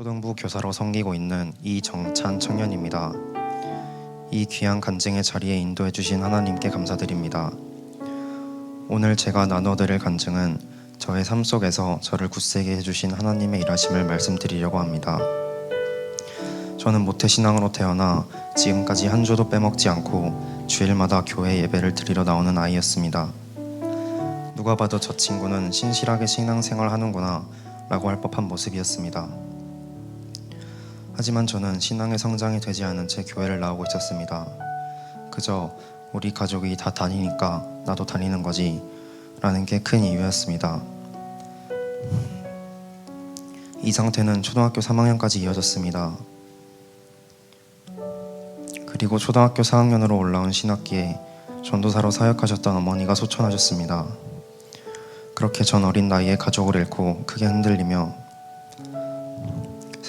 초등부 교사로 섬기고 있는 이정찬 청년입니다. 이 귀한 간증의 자리에 인도해 주신 하나님께 감사드립니다. 오늘 제가 나눠드릴 간증은 저의 삶 속에서 저를 굳세게 해주신 하나님의 일하심을 말씀드리려고 합니다. 저는 모태신앙으로 태어나 지금까지 한 주도 빼먹지 않고 주일마다 교회 예배를 드리러 나오는 아이였습니다. 누가 봐도 저 친구는 신실하게 신앙생활 하는구나 라고 할 법한 모습이었습니다. 하지만 저는 신앙의 성장이 되지 않은 채 교회를 나오고 있었습니다. 그저 우리 가족이 다 다니니까 나도 다니는 거지 라는 게 큰 이유였습니다. 이 상태는 초등학교 3학년까지 이어졌습니다. 그리고 초등학교 4학년으로 올라온 신학기에 전도사로 사역하셨던 어머니가 소천하셨습니다. 그렇게 전 어린 나이에 가족을 잃고 크게 흔들리며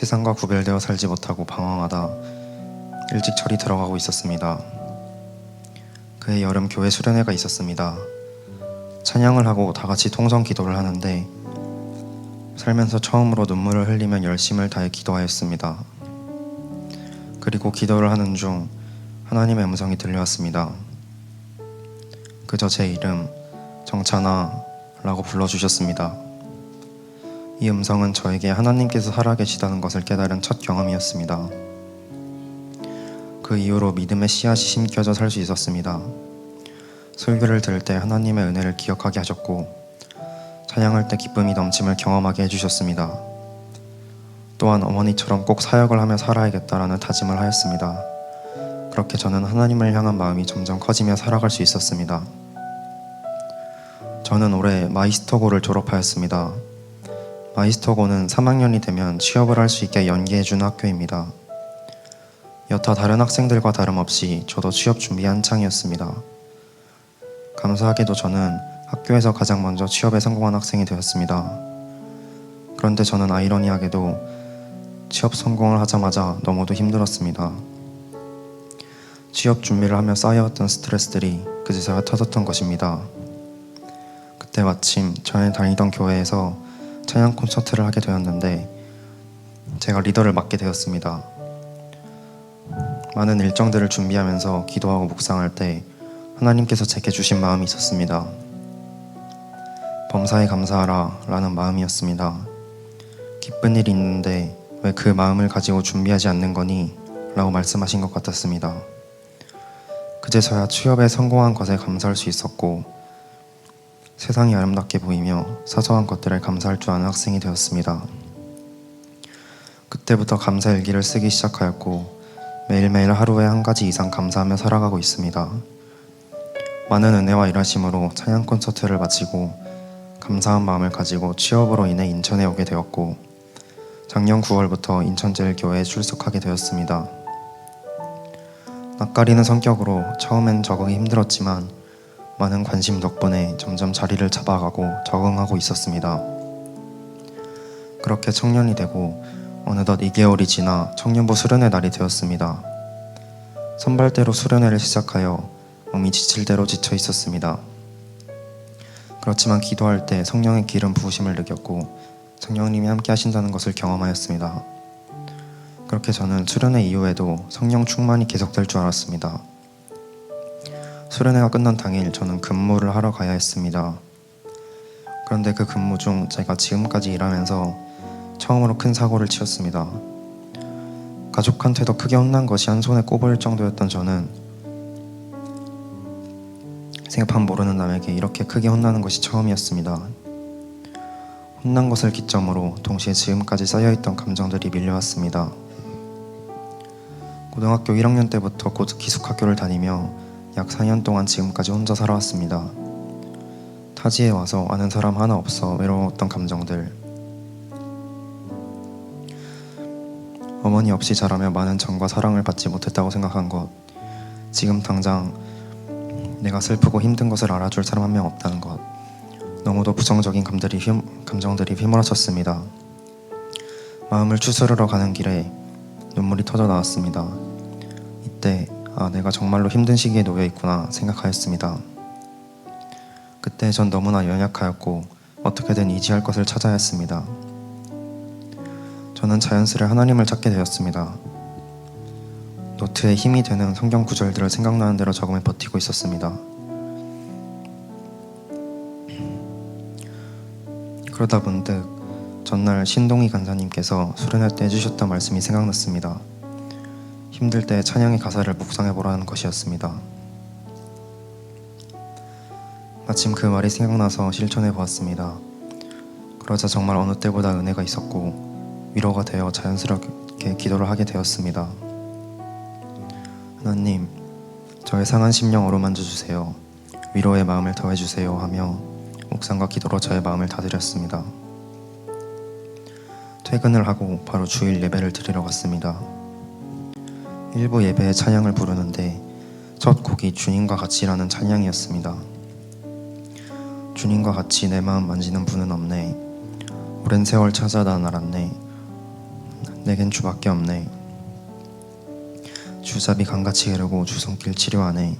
세상과 구별되어 살지 못하고 방황하다 일찍 절이 들어가고 있었습니다. 그해 여름 교회 수련회가 있었습니다. 찬양을 하고 다 같이 통성 기도를 하는데 살면서 처음으로 눈물을 흘리며 열심을 다해 기도하였습니다. 그리고 기도를 하는 중 하나님의 음성이 들려왔습니다. 그저 제 이름 정찬아 라고 불러주셨습니다. 이 음성은 저에게 하나님께서 살아계시다는 것을 깨달은 첫 경험이었습니다. 그 이후로 믿음의 씨앗이 심겨져 살 수 있었습니다. 설교를 들을 때 하나님의 은혜를 기억하게 하셨고 찬양할 때 기쁨이 넘침을 경험하게 해주셨습니다. 또한 어머니처럼 꼭 사역을 하며 살아야겠다라는 다짐을 하였습니다. 그렇게 저는 하나님을 향한 마음이 점점 커지며 살아갈 수 있었습니다. 저는 올해 마이스터고를 졸업하였습니다. 마이스터고는 3학년이 되면 취업을 할 수 있게 연계해주는 학교입니다. 여타 다른 학생들과 다름없이 저도 취업 준비 한창이었습니다. 감사하게도 저는 학교에서 가장 먼저 취업에 성공한 학생이 되었습니다. 그런데 저는 아이러니하게도 취업 성공을 하자마자 너무도 힘들었습니다. 취업 준비를 하며 쌓여왔던 스트레스들이 그제서야 터졌던 것입니다. 그때 마침 전에 다니던 교회에서 찬양 콘서트를 하게 되었는데 제가 리더를 맡게 되었습니다. 많은 일정들을 준비하면서 기도하고 묵상할 때 하나님께서 제게 주신 마음이 있었습니다. 범사에 감사하라 라는 마음이었습니다. 기쁜 일이 있는데 왜 그 마음을 가지고 준비하지 않는 거니? 라고 말씀하신 것 같았습니다. 그제서야 취업에 성공한 것에 감사할 수 있었고 세상이 아름답게 보이며 사소한 것들에 감사할 줄 아는 학생이 되었습니다. 그때부터 감사일기를 쓰기 시작하였고 매일매일 하루에 한 가지 이상 감사하며 살아가고 있습니다. 많은 은혜와 일하심으로 찬양 콘서트를 마치고 감사한 마음을 가지고 취업으로 인해 인천에 오게 되었고 작년 9월부터 인천제일교회에 출석하게 되었습니다. 낯가리는 성격으로 처음엔 적응이 힘들었지만 많은 관심 덕분에 점점 자리를 잡아가고 적응하고 있었습니다. 그렇게 청년이 되고 어느덧 2개월이 지나 청년부 수련회 날이 되었습니다. 선발대로 수련회를 시작하여 몸이 지칠 대로 지쳐 있었습니다. 그렇지만 기도할 때 성령의 기름 부으심을 느꼈고 성령님이 함께 하신다는 것을 경험하였습니다. 그렇게 저는 수련회 이후에도 성령 충만이 계속될 줄 알았습니다. 수련회가 끝난 당일 저는 근무를 하러 가야 했습니다. 그런데 그 근무 중 제가 지금까지 일하면서 처음으로 큰 사고를 치었습니다. 가족한테도 크게 혼난 것이 한 손에 꼽을 정도였던 저는 생판 모르는 남에게 이렇게 크게 혼나는 것이 처음이었습니다. 혼난 것을 기점으로 동시에 지금까지 쌓여있던 감정들이 밀려왔습니다. 고등학교 1학년 때부터 곧 기숙학교를 다니며 약 4년 동안 지금까지 혼자 살아왔습니다. 타지에 와서 아는 사람 하나 없어 외로웠던 감정들, 어머니 없이 자라며 많은 정과 사랑을 받지 못했다고 생각한 것, 지금 당장 내가 슬프고 힘든 것을 알아줄 사람 한 명 없다는 것, 너무도 부정적인 감정들이 휘몰아쳤습니다. 마음을 추스르러 가는 길에 눈물이 터져 나왔습니다. 이때 내가 정말로 힘든 시기에 놓여 있구나 생각하였습니다. 그때 전 너무나 연약하였고 어떻게든 이지할 것을 찾아야 했습니다. 저는 자연스레 하나님을 찾게 되었습니다. 노트에 힘이 되는 성경 구절들을 생각나는 대로 적으며 버티고 있었습니다. 그러다 문득 전날 신동희 간사님께서 수련회 때 해주셨던 말씀이 생각났습니다. 힘들 때 찬양의 가사를 묵상해보라는 것이었습니다. 마침 그 말이 생각나서 실천해보았습니다. 그러자 정말 어느 때보다 은혜가 있었고 위로가 되어 자연스럽게 기도를 하게 되었습니다. 하나님, 저의 상한 심령 어루만져 주세요. 위로의 마음을 더해주세요 하며 묵상과 기도로 저의 마음을 다드렸습니다. 퇴근을 하고 바로 주일 예배를 드리러 갔습니다. 일부 예배에 찬양을 부르는데 첫 곡이 주님과 같이라는 찬양이었습니다. 주님과 같이 내 마음 만지는 분은 없네. 오랜 세월 찾아다 날았네. 내겐 주밖에 없네. 주잡이 강같이 흐르고 주손길 치료하네.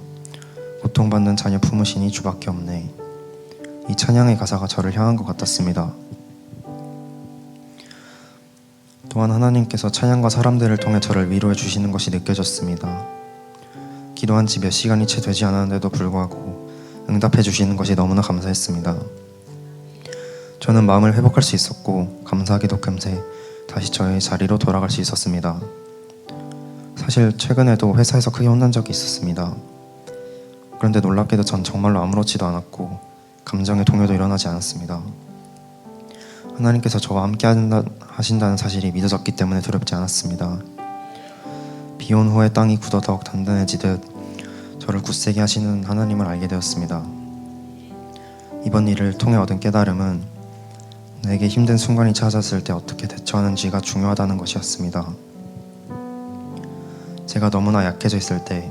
고통받는 자녀 품으시니 주밖에 없네. 이 찬양의 가사가 저를 향한 것 같았습니다. 또한 하나님께서 찬양과 사람들을 통해 저를 위로해 주시는 것이 느껴졌습니다. 기도한 지 몇 시간이 채 되지 않았는데도 불구하고 응답해 주시는 것이 너무나 감사했습니다. 저는 마음을 회복할 수 있었고 감사하기도 금세 다시 저의 자리로 돌아갈 수 있었습니다. 사실 최근에도 회사에서 크게 혼난 적이 있었습니다. 그런데 놀랍게도 전 정말로 아무렇지도 않았고 감정의 동요도 일어나지 않았습니다. 하나님께서 저와 함께 하신다는 사실이 믿어졌기 때문에 두렵지 않았습니다. 비온 후에 땅이 굳어 더욱 단단해지듯 저를 굳세게 하시는 하나님을 알게 되었습니다. 이번 일을 통해 얻은 깨달음은 내게 힘든 순간이 찾아왔을 때 어떻게 대처하는지가 중요하다는 것이었습니다. 제가 너무나 약해져 있을 때,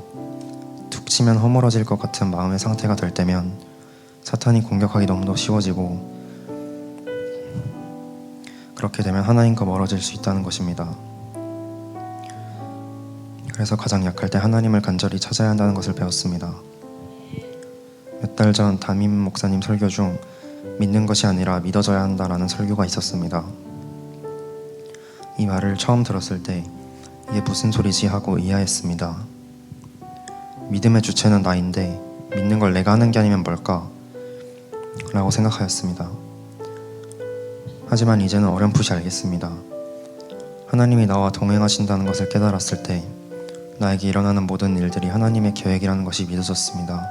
툭 치면 허물어질 것 같은 마음의 상태가 될 때면 사탄이 공격하기 너무도 쉬워지고 그렇게 되면 하나님과 멀어질 수 있다는 것입니다. 그래서 가장 약할 때 하나님을 간절히 찾아야 한다는 것을 배웠습니다. 몇 달 전 담임 목사님 설교 중 믿는 것이 아니라 믿어져야 한다라는 설교가 있었습니다. 이 말을 처음 들었을 때 이게 무슨 소리지 하고 이해했습니다. 믿음의 주체는 나인데 믿는 걸 내가 하는 게 아니면 뭘까? 라고 생각하였습니다. 하지만 이제는 어렴풋이 알겠습니다. 하나님이 나와 동행하신다는 것을 깨달았을 때 나에게 일어나는 모든 일들이 하나님의 계획이라는 것이 믿어졌습니다.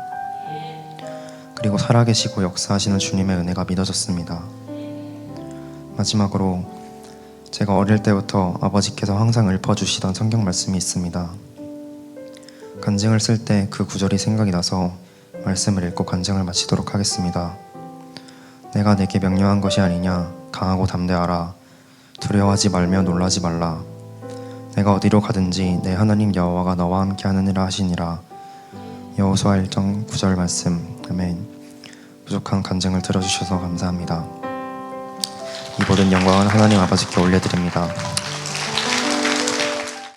그리고 살아계시고 역사하시는 주님의 은혜가 믿어졌습니다. 마지막으로 제가 어릴 때부터 아버지께서 항상 읊어주시던 성경 말씀이 있습니다. 간증을 쓸 때 그 구절이 생각이 나서 말씀을 읽고 간증을 마치도록 하겠습니다. 내가 내게 명령한 것이 아니냐. 강하고 담대하라. 두려워하지 말며 놀라지 말라. 내가 어디로 가든지 내 하나님 여호와가 너와 함께 하느니라 하시니라. 여호수아 1장 9절 말씀. 아멘. 부족한 간증을 들어주셔서 감사합니다. 이 모든 영광은 하나님 아버지께 올려드립니다.